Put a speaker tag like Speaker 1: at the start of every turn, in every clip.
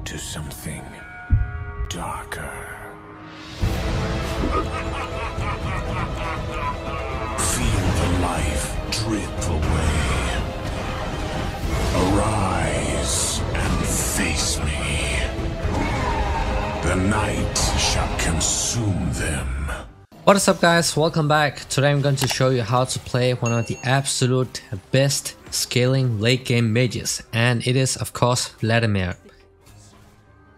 Speaker 1: to something darker. Feel the life drip away. Arise and face me. The night shall consume them.
Speaker 2: What is up, guys? Welcome back. Today I'm going to show you how to play one of the absolute best scaling late game mages, and it is of course Vladimir.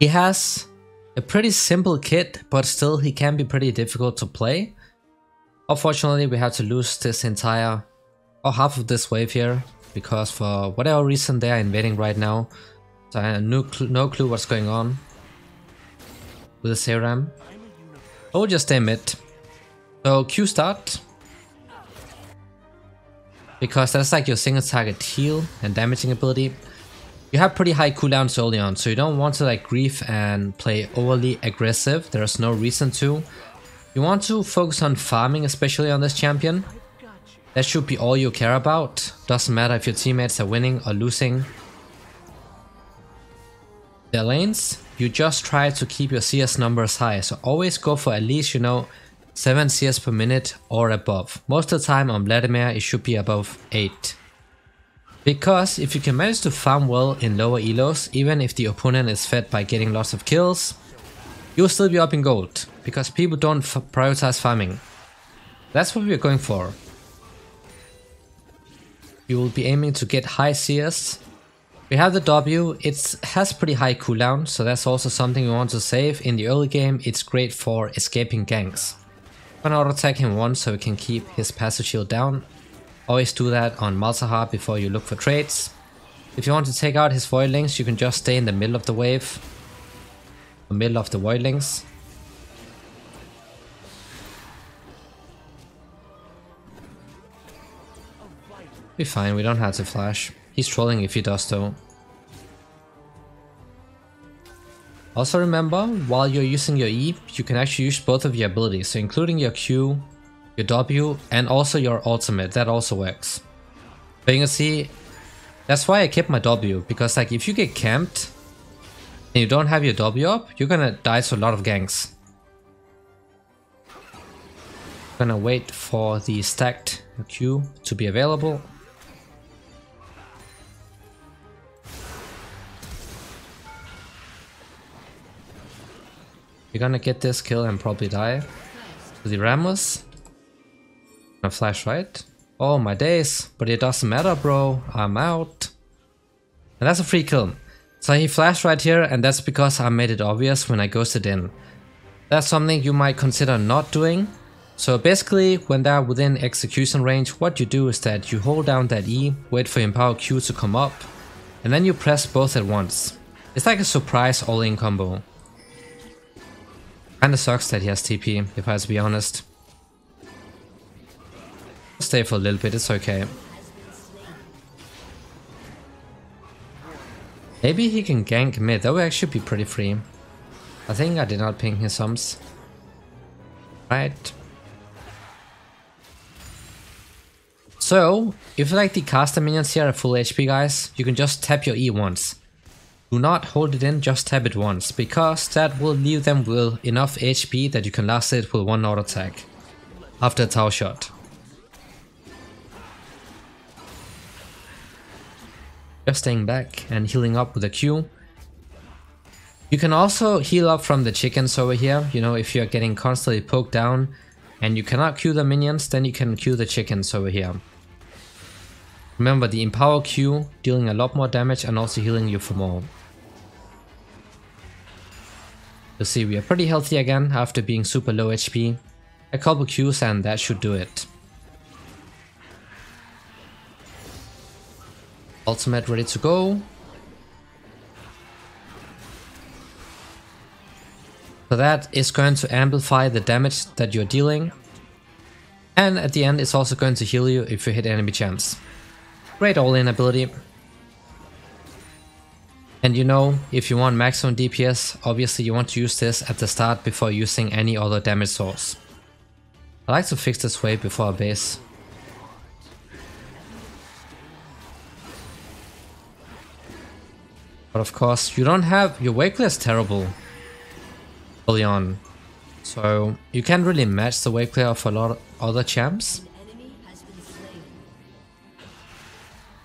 Speaker 2: He has a pretty simple kit, but still he can be pretty difficult to play. Unfortunately, we have to lose this entire or half of this wave here because for whatever reason they are invading right now. So I have no clue what's going on with the Serum. I will just stay mid. So Q start, because that's like your single target heal and damaging ability. You have pretty high cooldowns early on, so you don't want to like grief and play overly aggressive. There's no reason to. You want to focus on farming, especially on this champion. That should be all you care about. Doesn't matter if your teammates are winning or losing their lanes. You just try to keep your CS numbers high, so always go for at least, 7 CS per minute or above. Most of the time on Vladimir it should be above 8. Because if you can manage to farm well in lower elos, even if the opponent is fed by getting lots of kills, you'll still be up in gold. Because people don't prioritize farming. That's what we're going for. You will be aiming to get high CS. We have the W, it has pretty high cooldown, so that's also something we want to save. In the early game it's great for escaping ganks. I'm gonna auto attack him once so we can keep his passive shield down. Always do that on multi-hard before you look for trades. If you want to take out his voidlings, you can just stay in the middle of the wave. The middle of the voidlings. Be fine, we don't have to flash. He's trolling if he does though. Also remember, while you're using your E, you can actually use both of your abilities, so including your Q, your W, and also your ultimate. That also works. But you can see, that's why I kept my W, because like if you get camped and you don't have your W up, you're gonna die to a lot of ganks. Gonna wait for the stacked Q to be available. You're gonna get this kill and probably die. The Ramos. Gonna flash right. Oh my days, but it doesn't matter, bro. I'm out. And that's a free kill. So he flashed right here, and that's because I made it obvious when I ghosted in. That's something you might consider not doing. So basically, when they're within execution range, what you do is that you hold down that E, wait for your Empower Q to come up, and then you press both at once. It's like a surprise all-in combo. Kinda sucks that he has TP, if I have to be honest. Stay for a little bit, it's okay. Maybe he can gank mid, that would actually be pretty free. I think I did not ping his sums. Right. So, if like the caster minions here are full HP, guys, you can just tap your E once. Do not hold it in, just tap it once, because that will leave them with enough HP that you can last it with one auto attack after a tower shot. Just staying back and healing up with a Q. You can also heal up from the chickens over here, if you're getting constantly poked down and you cannot Q the minions, then you can Q the chickens over here. Remember, the Empower Q dealing a lot more damage and also healing you for more. You'll see we are pretty healthy again after being super low HP. A couple Qs and that should do it. Ultimate ready to go. So that is going to amplify the damage that you're dealing. And at the end it's also going to heal you if you hit enemy champs. Great all-in ability. And if you want maximum DPS, obviously you want to use this at the start before using any other damage source. I like to fix this wave before our base. But of course, you don't have... Your wave clear is terrible early on. So you can't really match the wave clear of a lot of other champs.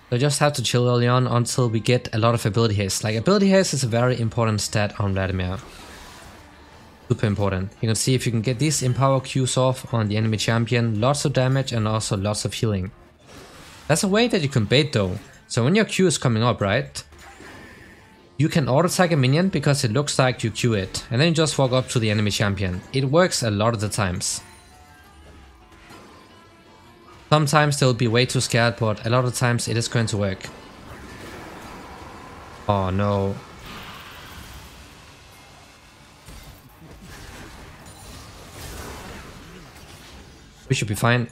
Speaker 2: So you just have to chill early on until we get a lot of ability haste. Like, ability haste is a very important stat on Vladimir. Super important. You can see if you can get these empower Qs off on the enemy champion, lots of damage and also lots of healing. That's a way that you can bait though. So when your Q is coming up, right? You can auto tag a minion because it looks like you Q it, and then you just walk up to the enemy champion. It works a lot of the times. Sometimes they'll be way too scared, but a lot of times it is going to work. Oh no. We should be fine.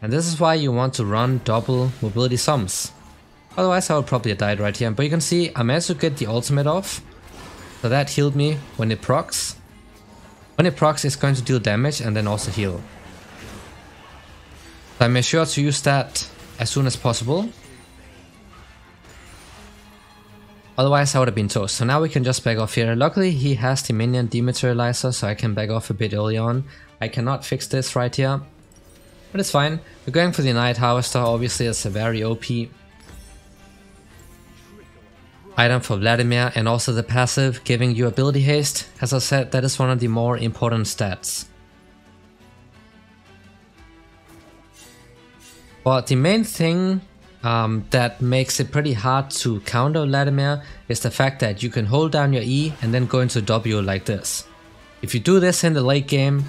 Speaker 2: And this is why you want to run double mobility sums. Otherwise I would probably have died right here. But you can see I managed to get the ultimate off. So that healed me when it procs. When it procs, it's going to deal damage and then also heal. So I made sure to use that as soon as possible. Otherwise I would have been toast. So now we can just back off here. Luckily he has the minion dematerializer, so I can back off a bit early on. I cannot fix this right here. But it's fine. We're going for the Night Harvester. Obviously it's a very OP item for Vladimir, and also the passive giving you ability haste. As I said, that is one of the more important stats. But the main thing that makes it pretty hard to counter Vladimir is the fact that you can hold down your E and then go into W like this. If you do this in the late game,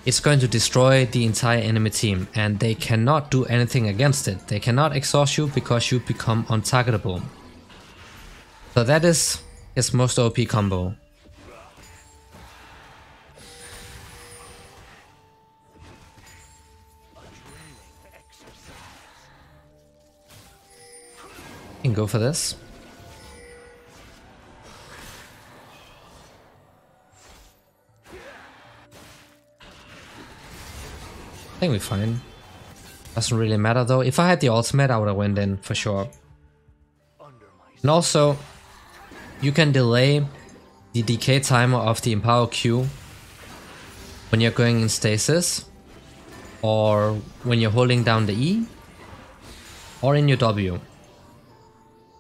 Speaker 2: it's going to destroy the entire enemy team and they cannot do anything against it. They cannot exhaust you because you become untargetable. So that is his most OP combo. You can go for this. I think we're fine. Doesn't really matter though. If I had the ultimate, I would have went in for sure. And also, you can delay the decay timer of the Empower Q when you're going in stasis, or when you're holding down the E, or in your W.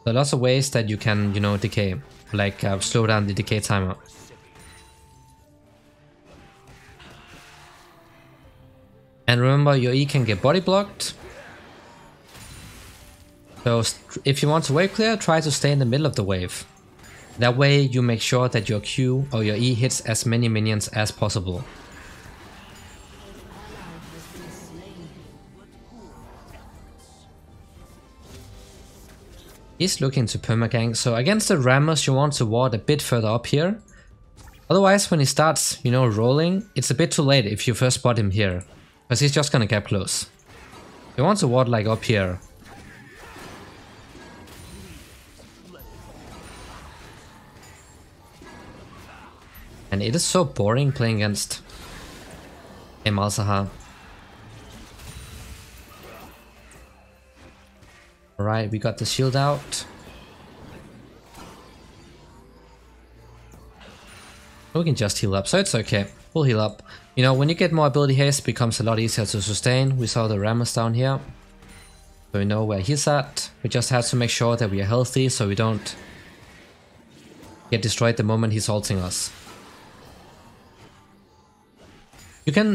Speaker 2: There are lots of ways that you can, you know, decay, like slow down the decay timer. And remember, your E can get body blocked. So if you want to wave clear, try to stay in the middle of the wave. That way you make sure that your Q or your E hits as many minions as possible. He's looking to permagank, so against the rammers you want to ward a bit further up here. Otherwise when he starts, you know, rolling, it's a bit too late if you first spot him here. Because he's just gonna get close. You want to ward like up here. And it is so boring playing against Malzahar. Alright, we got the shield out. We can just heal up, so it's okay. We'll heal up. You know, when you get more ability haste, it becomes a lot easier to sustain. We saw the Rammus down here. So we know where he's at. We just have to make sure that we are healthy so we don't get destroyed the moment he's ulting us.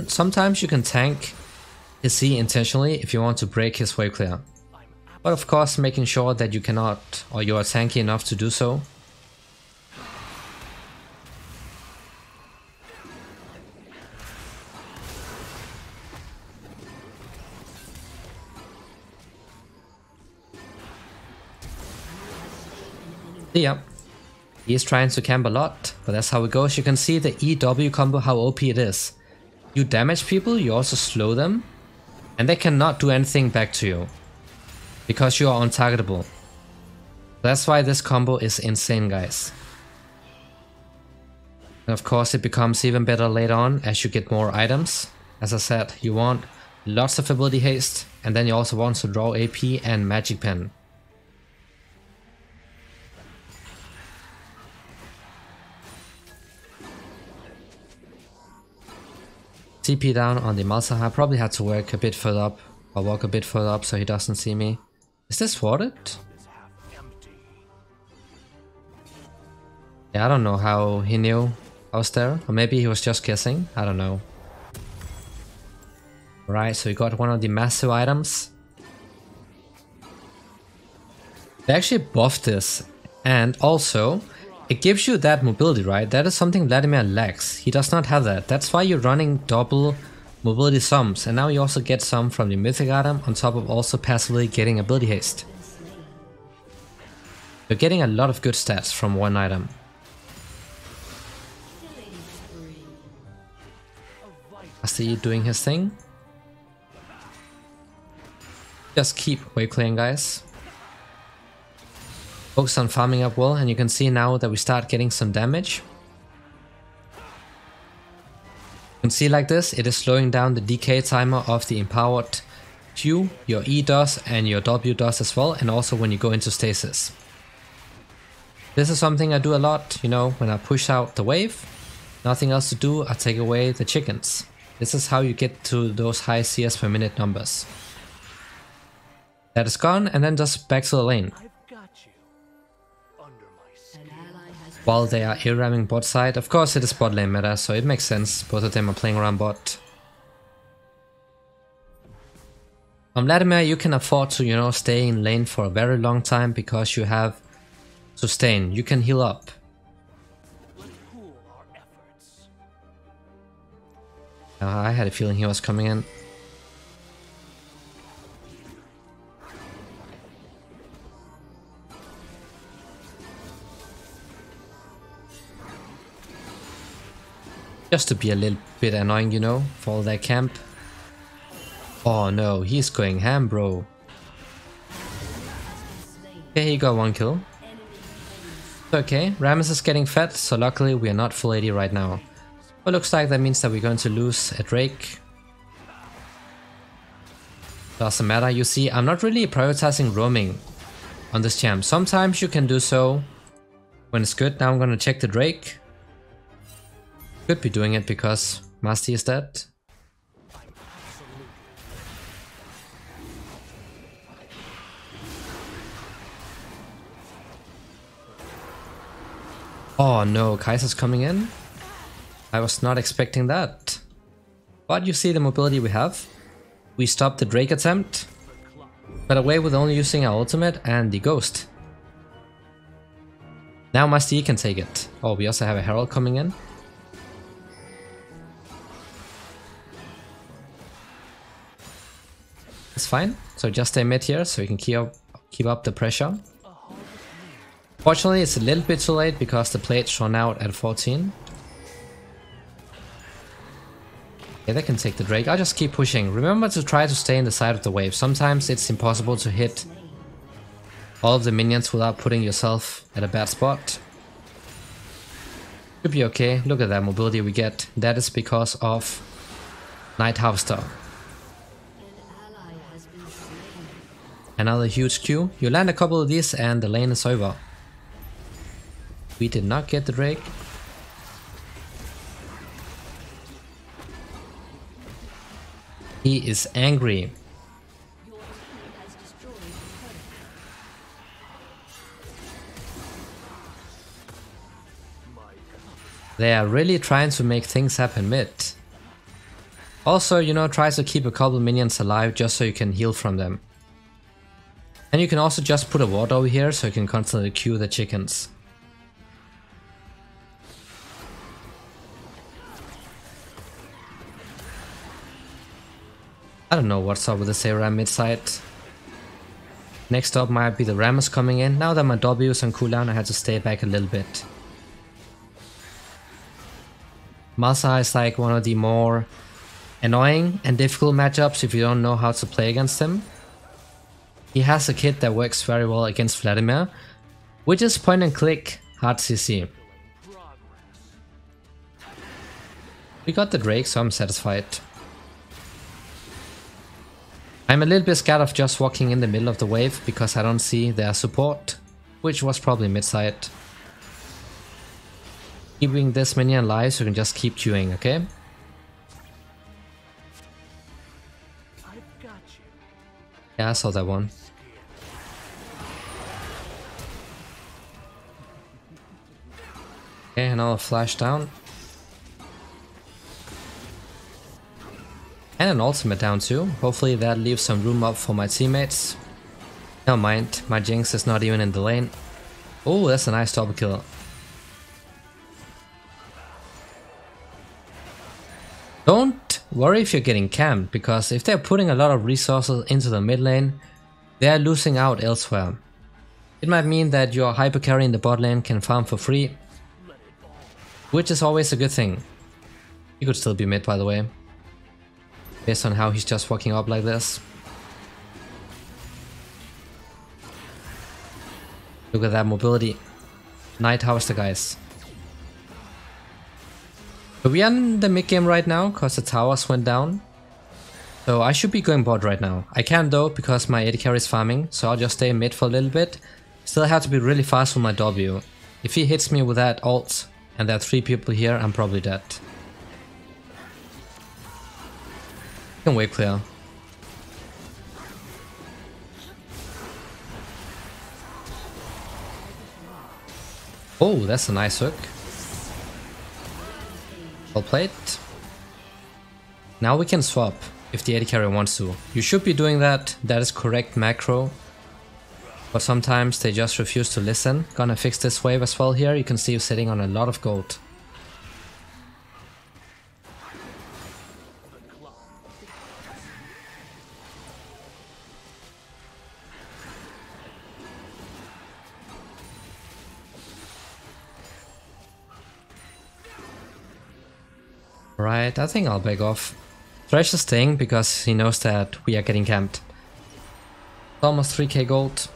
Speaker 2: Sometimes you can tank his C intentionally if you want to break his wave clear. But of course making sure that you cannot, or you are tanky enough to do so. Yeah, he's trying to camp a lot, but that's how it goes. You can see the EW combo, how OP it is. You damage people, you also slow them, and they cannot do anything back to you, because you are untargetable. That's why this combo is insane, guys. And of course it becomes even better later on as you get more items. As I said, you want lots of ability haste, and then you also want to draw AP and magic pen. TP down on the Malzahar. I probably had to work a bit further up, or walk a bit further up so he doesn't see me. Is this warded? Yeah, I don't know how he knew I was there. Or maybe he was just guessing. I don't know. Right, so we got one of the massive items. They actually buffed this. And also, it gives you that mobility, right? That is something Vladimir lacks. He does not have that. That's why you're running double mobility sums. And now you also get some from the mythic item on top of also passively getting ability haste. You're getting a lot of good stats from one item. I see doing his thing. Just keep wave clearing, guys. Focus on farming up well, and you can see now that we start getting some damage. You can see like this, it is slowing down the decay timer of the empowered Q, your E does, and your W does as well, and also when you go into stasis. This is something I do a lot, you know, when I push out the wave, nothing else to do, I take away the chickens. This is how you get to those high CS per minute numbers. That is gone, and then just back to the lane. While they are A-ramming bot side, of course it is bot lane meta, so it makes sense, both of them are playing around bot. On Vladimir you can afford to, you know, stay in lane for a very long time because you have sustain, you can heal up. I had a feeling he was coming in. Just to be a little bit annoying, you know, for all that camp. Oh no, he's going ham, bro. Okay, he got one kill. Okay, Rammus is getting fed, so luckily we are not full AD right now. But looks like that means that we're going to lose a Drake. Doesn't matter, you see, I'm not really prioritizing roaming on this champ. Sometimes you can do so when it's good. Now I'm gonna check the Drake. Could be doing it because Masti is dead. Oh no, Kaiser's coming in. I was not expecting that. But you see the mobility we have. We stopped the Drake attempt, got away with only using our ultimate and the Ghost. Now Masti can take it. Oh, we also have a Herald coming in. It's fine, so just stay mid here so you can keep up the pressure. Fortunately it's a little bit too late because the plate's run out at 14. Yeah, they can take the Drake, I'll just keep pushing. Remember to try to stay in the side of the wave, sometimes it's impossible to hit all of the minions without putting yourself at a bad spot. Should be okay, look at that mobility we get, that is because of Night Harvester. Another huge Q. You land a couple of these and the lane is over. We did not get the Drake. He is angry. They are really trying to make things happen mid. Also, you know, try to keep a couple minions alive just so you can heal from them. And you can also just put a ward over here so you can constantly queue the chickens. I don't know what's up with the Ram mid side. Next up might be the Rammus coming in. Now that my W is on cooldown, I had to stay back a little bit. Malzahar is like one of the more annoying and difficult matchups if you don't know how to play against him. He has a kit that works very well against Vladimir, which is point and click hard CC. We got the Drake, so I'm satisfied. I'm a little bit scared of just walking in the middle of the wave because I don't see their support, which was probably mid-side. Keeping this minion alive so you can just keep queuing, okay? Yeah, I saw that one. Okay, another flash down. And an ultimate down too. Hopefully that leaves some room up for my teammates. Never mind, my Jinx is not even in the lane. Oh, that's a nice double kill. Don't worry if you're getting camped, because if they're putting a lot of resources into the mid lane, they're losing out elsewhere. It might mean that your hyper carry in the bot lane can farm for free, which is always a good thing. He could still be mid, by the way, based on how he's just walking up like this. Look at that mobility. Night Harvester, guys. But we are in the mid game right now because the towers went down. So I should be going bot right now. I can't though because my AD carry is farming, so I'll just stay mid for a little bit. Still have to be really fast with my W. If he hits me with that ult and there are 3 people here, I'm probably dead. I can wave clear. Oh, that's a nice hook. Well played. Now we can swap if the AD carry wants to. You should be doing that, that is correct macro. But sometimes they just refuse to listen. Gonna fix this wave as well here, you can see you're sitting on a lot of gold. Right, I think I'll back off. Thresh is staying because he knows that we are getting camped. Almost 3k gold.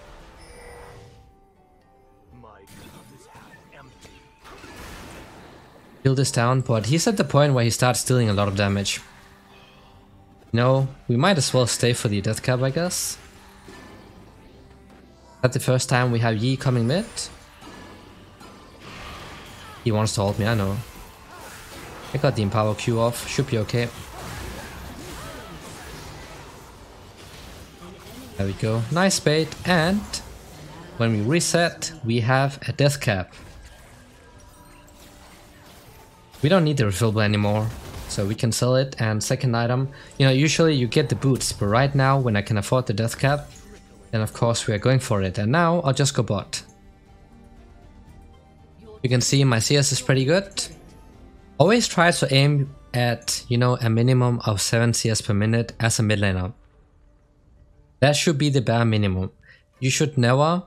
Speaker 2: Kill this down, but he's at the point where he starts dealing a lot of damage. No, we might as well stay for the death cap, I guess. That's the first time we have Yi coming mid. He wants to ult me, I know. I got the Empower Q off, should be okay. There we go, nice bait, and when we reset, we have a death cap. We don't need the refillable anymore, so we can sell it. And second item, you know, usually you get the boots, but right now when I can afford the death cap, then of course we are going for it. And now I'll just go bot. You can see my CS is pretty good. Always try to aim at, you know, a minimum of 7 CS per minute as a mid laner. That should be the bare minimum. You should never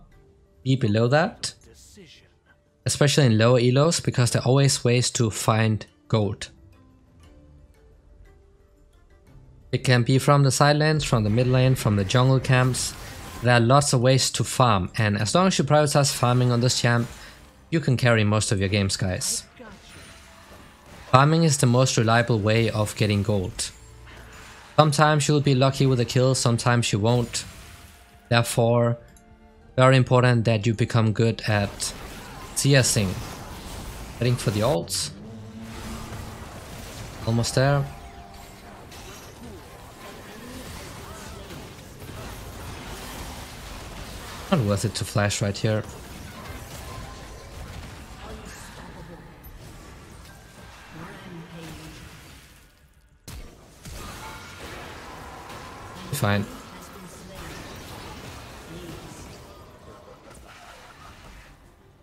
Speaker 2: be below that, especially in lower elos, because there are always ways to find gold. It can be from the side lanes, from the mid lane, from the jungle camps. There are lots of ways to farm, and as long as you prioritize farming on this champ, you can carry most of your games, guys. Farming is the most reliable way of getting gold. Sometimes you'll be lucky with a kill, sometimes you won't. Therefore, very important that you become good at CSing. Heading for the ults. Almost there. Not worth it to flash right here. Fine.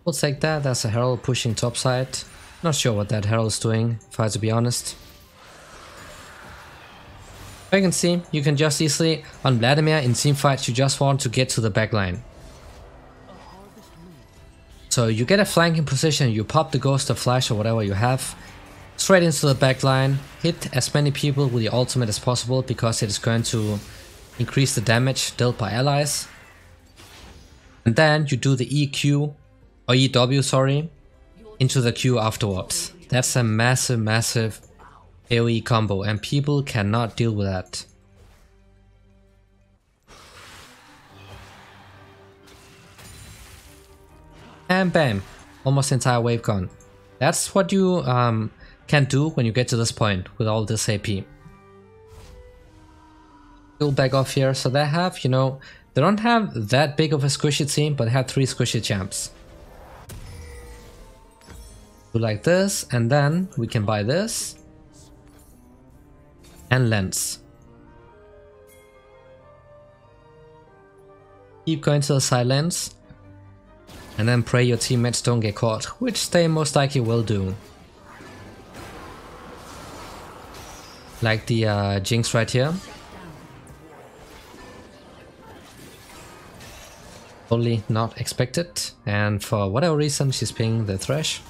Speaker 2: We'll take that. That's a Herald pushing topside. Not sure what that Herald is doing, if I have to be honest. You can see, you can just easily, on Vladimir in teamfights, you just want to get to the backline. So you get a flanking position, you pop the ghost or flash or whatever you have, straight into the backline, hit as many people with your ultimate as possible because it is going to increase the damage dealt by allies. And then you do the EQ, or EW, sorry, into the Q afterwards. That's a massive, massive AoE combo, and people cannot deal with that. And bam, almost entire wave gone. That's what you can do when you get to this point with all this AP. We'll back off here. So they have, you know, they don't have that big of a squishy team, but they have 3 squishy champs. Do like this, and then we can buy this. And lens. Keep going to the side lanes. And then pray your teammates don't get caught, which they most likely will do. Like the Jinx right here. Totally not expected, and for whatever reason she's pinging the Thresh.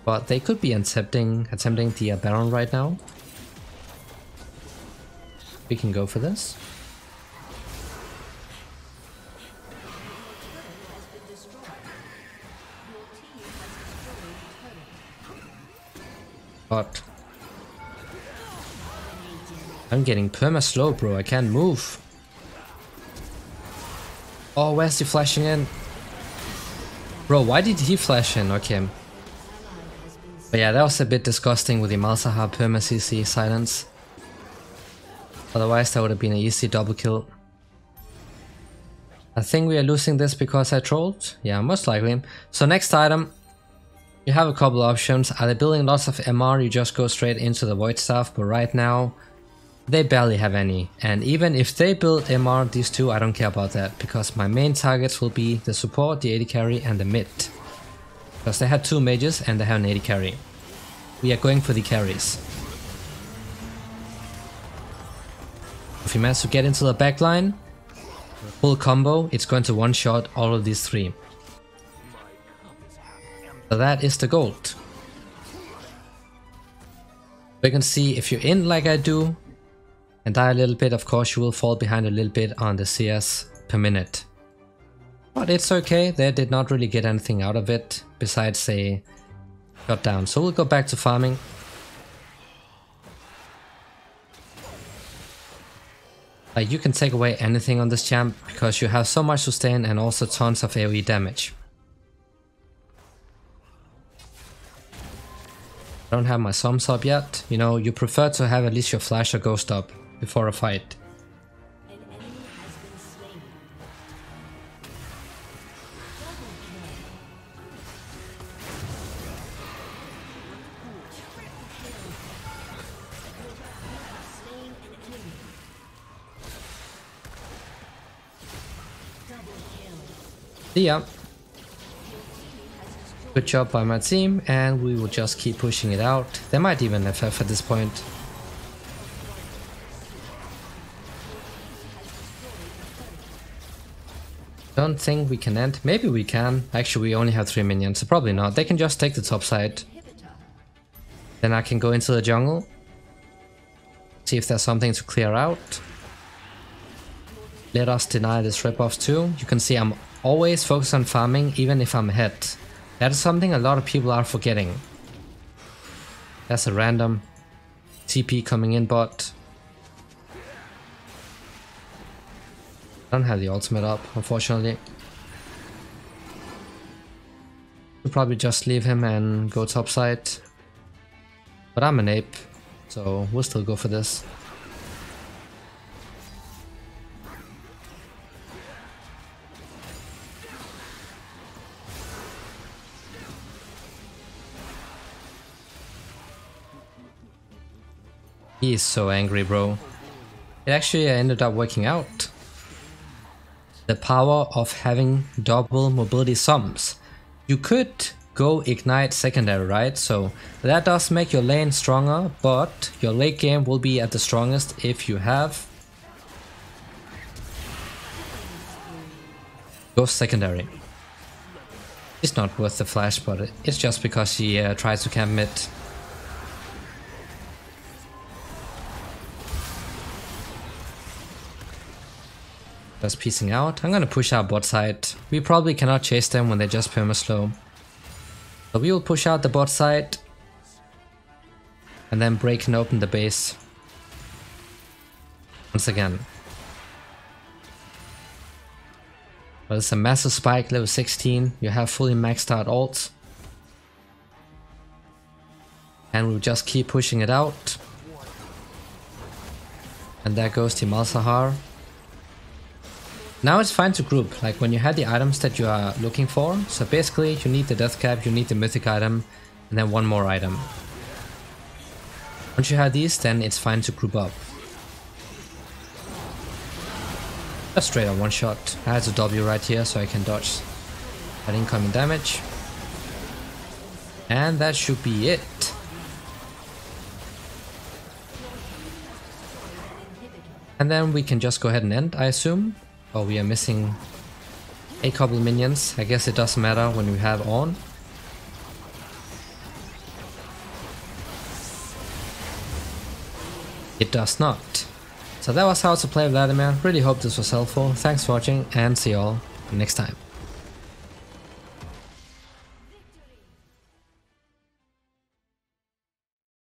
Speaker 2: But they could be attempting the Baron right now. We can go for this. But I'm getting perma slow, bro. I can't move. Oh, where's he flashing in? Bro, why did he flash in? Okay. But yeah, that was a bit disgusting with the Malzahar perma CC silence. Otherwise, that would have been an easy double kill. I think we are losing this because I trolled. Yeah, most likely. So next item. You have a couple options. Are they building lots of MR? You just go straight into the Void Staff, but right now they barely have any. And even if they build MR, these two, I don't care about that, because my main targets will be the support, the AD carry, and the mid. Because they have 2 mages and they have an AD carry. We are going for the carries. If you manage to get into the backline, full combo, it's going to one-shot all of these 3. So that is the gold. We can see if you're in like I do and die a little bit, of course you will fall behind a little bit on the CS per minute. But it's okay, they did not really get anything out of it besides a shutdown. So we'll go back to farming. You can take away anything on this champ because you have so much sustain and also tons of AoE damage. I don't have my sums up yet. You know, you prefer to have at least your flash or ghost up before a fight. Yeah. Good job by my team, and we will just keep pushing it out. They might even FF at this point. Don't think we can end. Maybe we can. Actually, we only have 3 minions, so probably not. They can just take the top side. Then I can go into the jungle. See if there's something to clear out. Let us deny this rip-off too. You can see I'm always focused on farming, even if I'm ahead. That is something a lot of people are forgetting. That's a random TP coming in bot. I don't have the ultimate up, unfortunately. We'll probably just leave him and go topside. But I'm an ape, so we'll still go for this. He is so angry, bro. It actually ended up working out. The power of having double mobility sums. You could go ignite secondary, right? So that does make your lane stronger, but your late game will be at the strongest if you have Ghost secondary. It's not worth the flash, but it's just because he tries to camp mid. Just piecing out. I'm gonna push out bot side. We probably cannot chase them when they just perma-slow. So we will push out the bot side and then break and open the base once again. Well, it's a massive spike, level 16. You have fully maxed out ult. And we'll just keep pushing it out. And there goes the Malzahar. Now it's fine to group, like when you had the items that you are looking for. So basically you need the death cap, you need the mythic item, and then one more item. Once you have these, then it's fine to group up. Just straight on one shot. I had a W right here so I can dodge that incoming damage. And that should be it. And then we can just go ahead and end, I assume. Oh, we are missing a couple minions. I guess it doesn't matter when we have on. It does not. So that was how to play Vladimir. Really hope this was helpful. Thanks for watching and see you all next time.